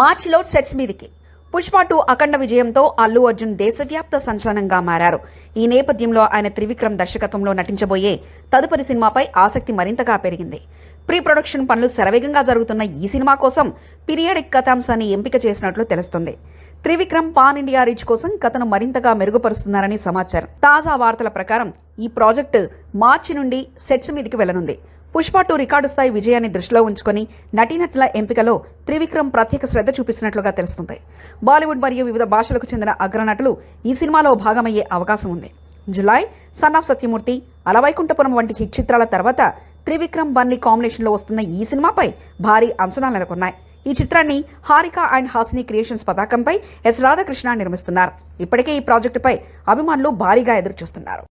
మార్చిలో సెట్స్ మీదికి పుష్ప 2 అఖండ విజయంతో అల్లు అర్జున్ దేశవ్యాప్త సంచలనంగా మారారు. ఈ నేపథ్యంలో ఆయన త్రివిక్రమ్ దర్శకత్వంలో నటించబోయే తదుపరి సినిమాపై ఆసక్తి మరింతగా పెరిగింది. ప్రీ ప్రొడక్షన్ పనులు శరవేగంగా జరుగుతున్న ఈ సినిమా కోసం పీరియాడిక్ కథాంశాన్ని ఎంపిక చేసినట్లు తెలుస్తుంది. త్రివిక్రమ్ పాన్ ఇండియా రీచ్ కోసం కథను మరింతగా మెరుగుపరుస్తున్నారని సమాచారం. తాజా వార్తల ప్రకారం ఈ ప్రాజెక్టు మార్చి నుండి సెట్స్ మీదికి వెళ్లనుంది. పుష్ప 2 రికార్డు స్థాయి విజయాన్ని దృష్టిలో ఉంచుకొని నటీనటుల ఎంపికలో త్రివిక్రమ్ ప్రత్యేక శ్రద్ధ చూపిస్తున్నట్లుగా తెలుస్తుంది. బాలీవుడ్ మరియు వివిధ భాషలకు చెందిన అగ్రనటులు ఈ సినిమాలో భాగమయ్యే అవకాశం ఉంది. July, son of Satyamurthy, Ala Vaikunthapuram వంటి హిట్ చిత్రాల తర్వాత త్రివిక్రమ్ బన్నీ కాంబినేషన్లో వస్తున్న ఈ సినిమాపై భారీ అంచనాలు నెలకొన్నాయి. ఈ చిత్రాన్ని హారిక అండ్ హాసిని క్రియేషన్స్ పతాకంపై ఎస్ రాధాకృష్ణ నిర్మిస్తున్నారు. ఇప్పటికే ఈ ప్రాజెక్టుపై అభిమానులు భారీగా ఎదురుచూస్తున్నారు.